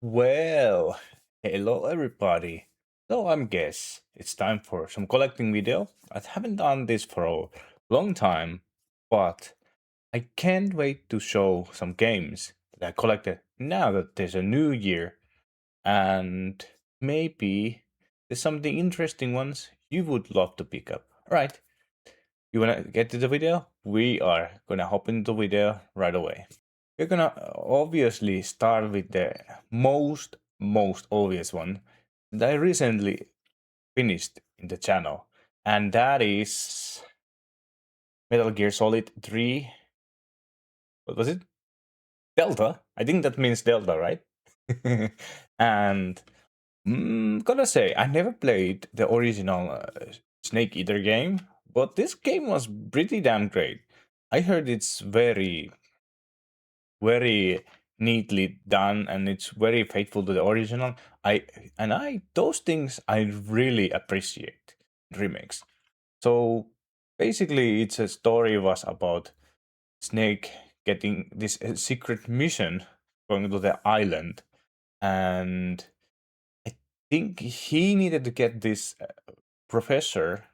Well, hello everybody. So I'm Guess. It's time for some collecting video. I haven't done this for a long time, but I can't wait to show some games that I collected now that there's a new year and maybe there's something interesting ones you would love to pick up. Alright, you wanna get to the video? We are gonna hop into the video right away. We're gonna obviously start with the most obvious one that I recently finished in the channel, and that is Metal Gear Solid 3. What was it? Delta? I think that means Delta, right? And gotta say, I never played the original Snake Eater game, but this game was pretty damn great. I heard it's very neatly done and it's very faithful to the original. I those things I really appreciate in remakes. So basically it's a story was about Snake getting this secret mission going to the island, and I think he needed to get this professor.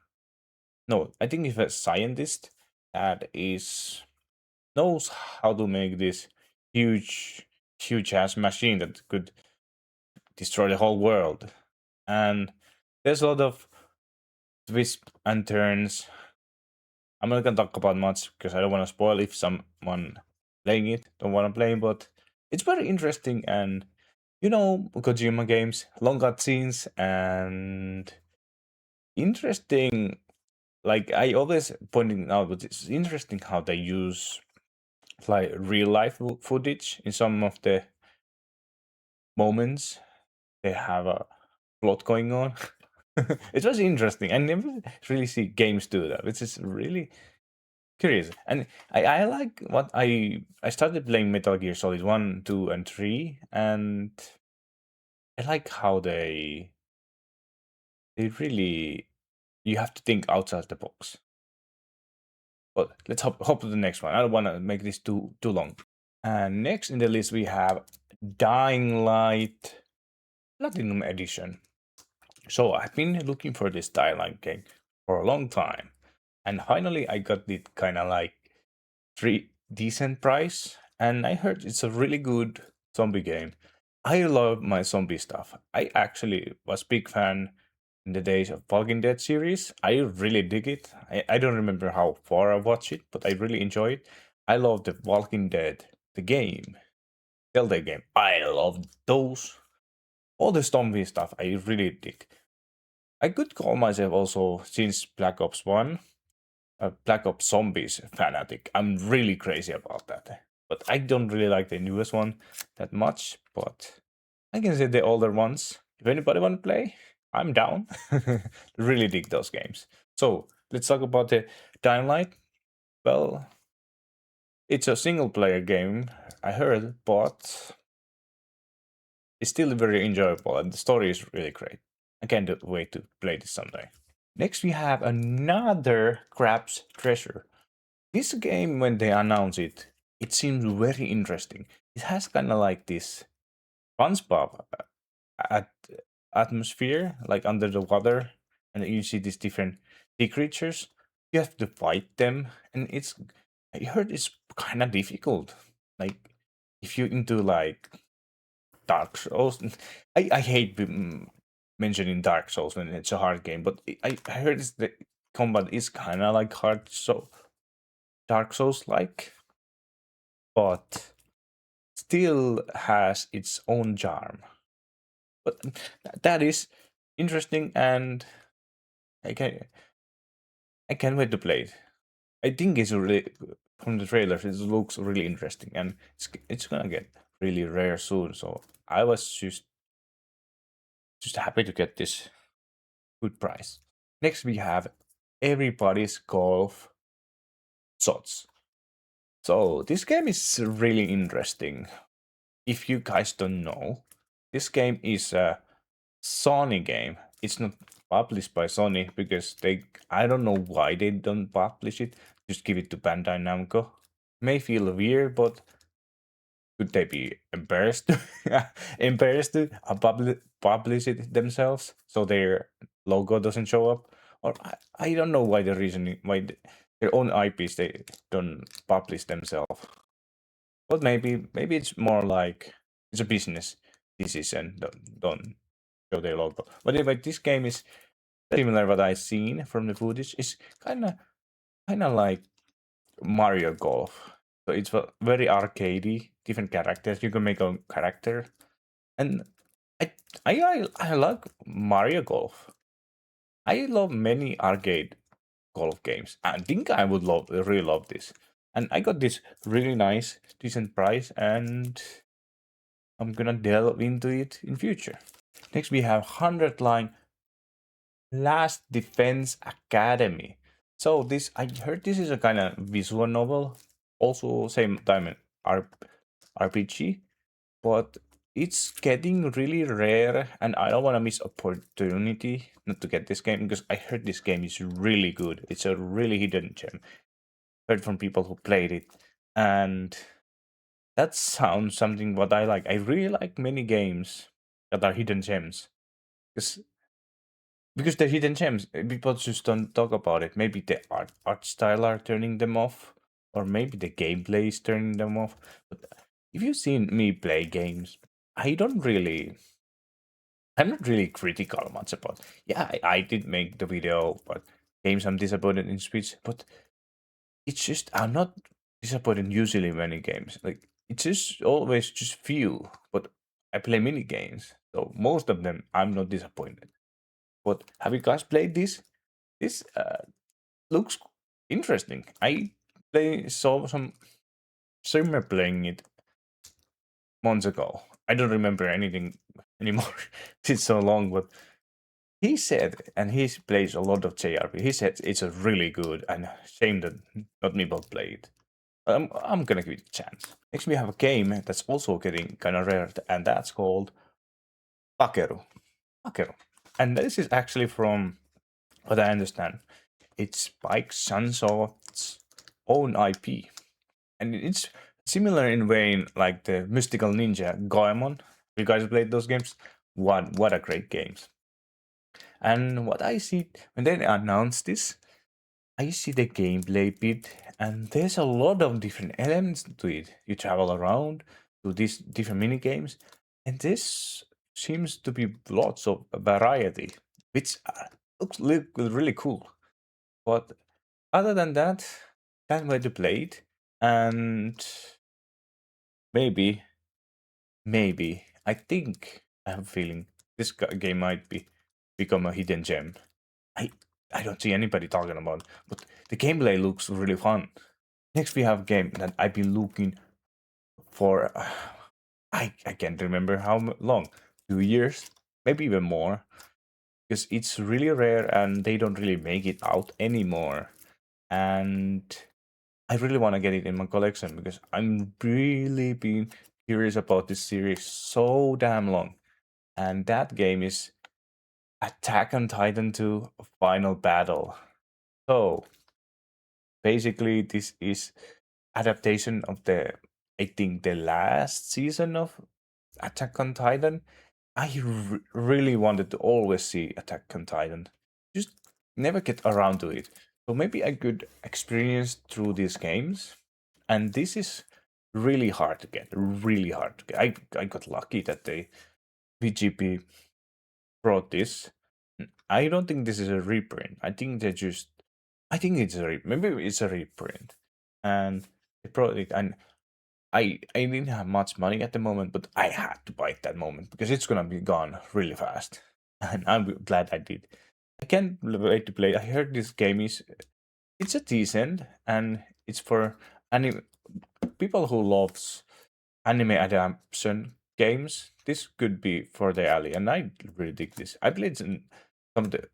No, I think he's a scientist that is knows how to make this huge ass machine that could destroy the whole world. And there's a lot of twists and turns. I'm not gonna talk about much because I don't want to spoil if someone playing it don't want to play, but it's very interesting. And Kojima games, long cutscenes and interesting. Like I always pointing out, but it's interesting how they use like real life footage in some of the moments. They have a plot going on. It was interesting. I never really see games do that, which is really curious. And I like what I started playing Metal Gear Solid 1, 2, and 3, and I like how they really you have to think outside the box. But let's hop to the next one. I don't want to make this too long. And next in the list we have Dying Light Platinum Edition. So I've been looking for this Dying Light game for a long time, and finally I got it kind of like decent price. And I heard it's a really good zombie game. I love my zombie stuff. I actually was big fan in the days of Walking Dead series. I really dig it. I don't remember how far I watched it, but I really enjoy it. I love the Walking Dead, the game, Telltale game. I love those. All the zombie stuff I really dig. I could call myself also, since Black Ops 1, a Black Ops Zombies fanatic. I'm really crazy about that. But I don't really like the newest one that much, but I can say the older ones. If anybody want to play, I'm down. Really dig those games. So let's talk about the Dying Light. Well, it's a single player game, I heard, but it's still very enjoyable and the story is really great. I can't wait to play this someday. Next, we have another Crab's Treasure. This game, when they announce it, it seems very interesting. It has kind of like this SpongeBob at atmosphere, like under the water, and you see these different sea creatures. You have to fight them, and I heard it's kind of difficult. Like if you're into like Dark Souls, I hate mentioning Dark Souls when it's a hard game, but I heard the combat is kind of like hard, so Dark Souls like, but still has its own charm. But that is interesting, and I can I can't wait to play it. I think it's really from the trailers. It looks really interesting, and it's gonna get really rare soon. So I was just happy to get this good price. Next, we have Everybody's Golf Shots. So this game is really interesting. If you guys don't know, this game is a Sony game. It's not published by Sony because I don't know why they don't publish it. Just give it to Bandai Namco. May feel weird, but could they be embarrassed embarrassed to publish it themselves so their logo doesn't show up? Or I don't know why the reason why their own IPs they don't publish themselves. But maybe it's more like it's a business decision. Don't show their logo. But anyway, this game is similar what I've seen from the footage. It's kind of like Mario Golf. So it's very arcadey, different characters. You can make a character, and I I like Mario Golf. I love many arcade golf games. I think I would really love this. And I got this really nice, decent price, and I'm gonna delve into it in future. Next we have 100 line Last Defense Academy. So this I heard this is a kind of visual novel, also same time an RPG, but it's getting really rare, and I don't want to miss opportunity not to get this game because I heard this game is really good. It's a really hidden gem. Heard from people who played it, and that sounds something what I like. I really like many games that are hidden gems because they're hidden gems. People just don't talk about it. Maybe the art style are turning them off, or maybe the gameplay is turning them off. But if you've seen me play games, I don't really. I'm not really critical much about. Yeah, I did make the video, but games I'm disappointed in Switch. But it's just I'm not disappointed usually in many games. Like it's just always just few. But I play mini games, so most of them I'm not disappointed. But have you guys played this? This looks interesting. I saw some streamer playing it months ago. I don't remember anything anymore. It's so long, but he said, and he plays a lot of JRP. He said it's a really good, and shame that not me both play it. I'm gonna give it a chance. Next, we have a game that's also getting kind of rare, and that's called Pakeru. Pakeru, and this is actually from what I understand. It's Spike Chunsoft's own IP, and it's similar in vein like the Mystical Ninja Goemon. You guys played those games? What a great games! And what I see when they announced this, I see the gameplay bit, and there's a lot of different elements to it. You travel around to these different mini games, and this seems to be lots of variety, which looks really cool. But other than that, can't wait to play it, and maybe, maybe I think I have a feeling this game might become a hidden gem. I I don't see anybody talking about it, but the gameplay looks really fun. Next, we have a game that I've been looking for. I can't remember how long, 2 years, maybe even more, because it's really rare and they don't really make it out anymore. And I really want to get it in my collection because I'm really been curious about this series so damn long. And that game is Attack on Titan 2 Final Battle. So basically, this is adaptation of the I think the last season of Attack on Titan. I really wanted to always see Attack on Titan, just never get around to it. So maybe I could experience through these games, and this is really hard to get. Really hard to get. I got lucky that the VGP brought this. I don't think this is a reprint. I think they just. I think it's maybe it's a reprint, and they brought it. And I didn't have much money at the moment, but I had to buy it that moment because it's gonna be gone really fast, and I'm glad I did. I can't wait to play. I heard this game is it's a decent, and it's for any people who loves anime adaptation games. This could be for the alley, and I really dig this. I played some of the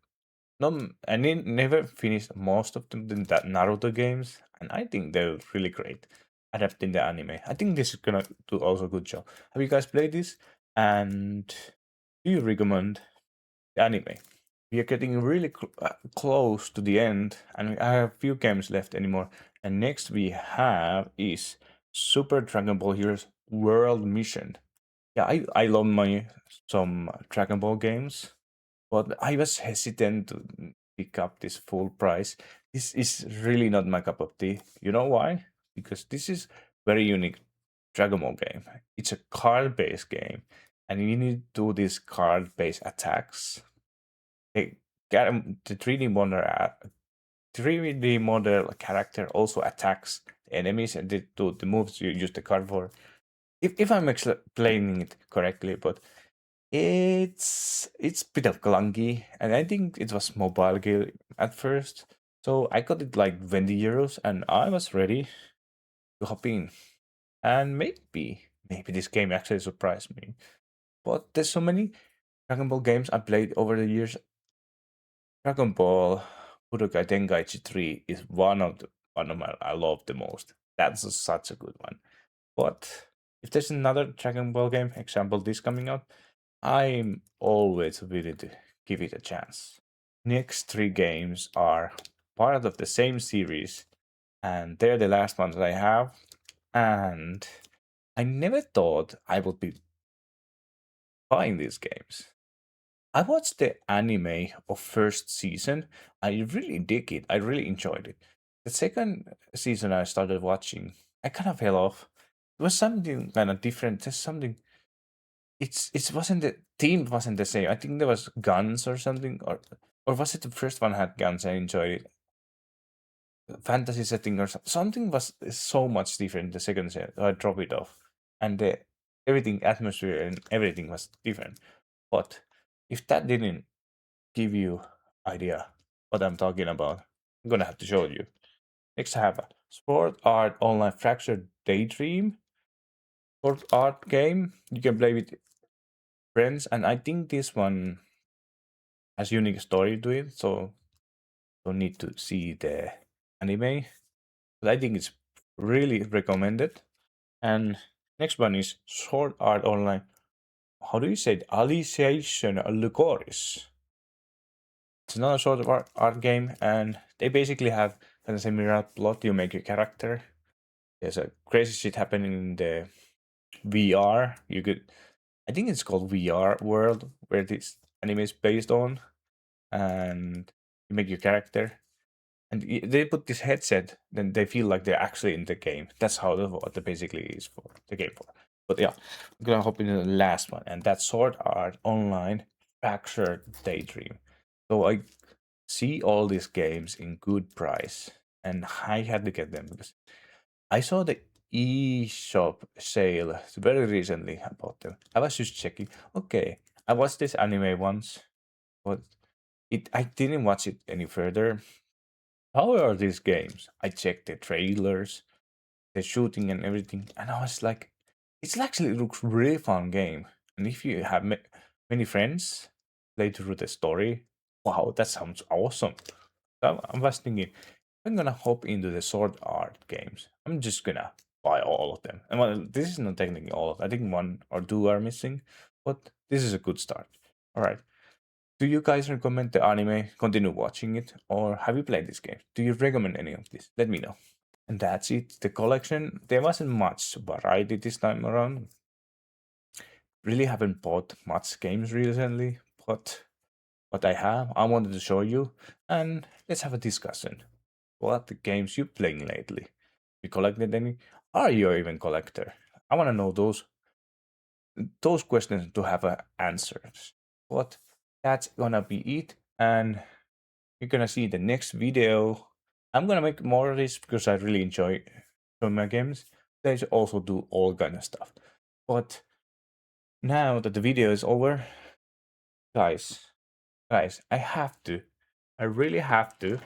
no, I never finished most of that Naruto games, and I think they're really great adapting the anime. I think this is gonna do also a good job. Have you guys played this? And do you recommend the anime? We are getting really close to the end, and I have few games left anymore. And next we have is Super Dragon Ball Heroes world mission. Yeah, I love my some Dragon Ball games, but I was hesitant to pick up this full price. This is really not my cup of tea. You know why? Because this is very unique Dragon Ball game. It's a card-based game, and you need to do these card-based attacks. They get the 3D model character also attacks the enemies and they do the moves you use the card for. If I'm explaining it correctly, but it's a bit of clunky, and I think it was mobile game at first. So I got it like 20 euros, and I was ready to hop in. And maybe this game actually surprised me. But there's so many Dragon Ball games I played over the years. Dragon Ball Budokai Tenkaichi 3 is one of my I love the most. Such a good one. But if there's another Dragon Ball game, example this coming out, I'm always willing to give it a chance. Next three games are part of the same series, and they're the last ones that I have. And I never thought I would be buying these games. I watched the anime of first season. I really dig it. I really enjoyed it. The second season I started watching, I kind of fell off. It was something kind of different. Just something. It wasn't the theme wasn't the same. I think there was guns or something, or was it the first one had guns? I enjoyed it. Fantasy setting or something was so much different. The second set, so I dropped it off, and the everything atmosphere and everything was different. But if that didn't give you idea what I'm talking about, I'm gonna have to show you. Next, I have a Sport Art Online Fractured Daydream. Sport art game you can play with friends, and I think this one has unique story to it, so don't need to see the anime. But I think it's really recommended. And next one is Sword Art Online. How do you say it? Alicization Lucoris. It's another sort of art game, and they basically have kind of similar plot. You make your character. There's a crazy shit happening in the VR. You could, I think it's called VR world, where this anime is based on, and you make your character. And they put this headset, then they feel like they're actually in the game. That's how what the basically is for the game for. But yeah, I'm gonna hop into the last one, and that's Sword Art Online Fractured Daydream. So I see all these games in good price, and I had to get them because I saw the eShop sale very recently about them. I was just checking. Okay, I watched this anime once, but I didn't watch it any further. How are these games? I checked the trailers, the shooting and everything, and I was like, it actually looks really fun game. And if you have many friends play through the story, wow, that sounds awesome. So I was thinking, I'm gonna hop into the sword art games. I'm just gonna buy all of them. And well, this is not technically all of. I think one or two are missing, but this is a good start. All right. Do you guys recommend the anime? Continue watching it, or have you played this game? Do you recommend any of this? Let me know. And that's it. The collection. There wasn't much variety this time around. Really haven't bought much games recently, but what I have, I wanted to show you, and let's have a discussion. What the games you playing lately? You collected any? Are you even collector? I want to know those questions to have answers. But that's gonna be it, and you're gonna see the next video. I'm gonna make more of this because I really enjoy showing my games. They also do all kind of stuff. But now that the video is over, guys, I really have to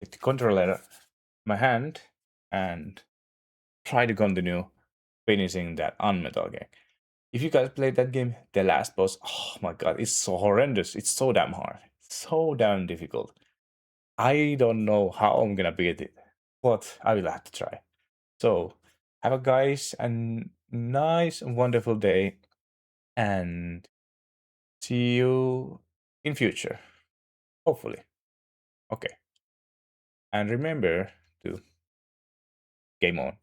take the controller in my hand and try to continue finishing that Unmetal game. If you guys played that game, the last boss, oh my god, it's so horrendous. It's so damn hard. So damn difficult. I don't know how I'm gonna beat it, but I will have to try. So, have a guys a nice and wonderful day, and see you in future. Hopefully. Okay. And remember to game on.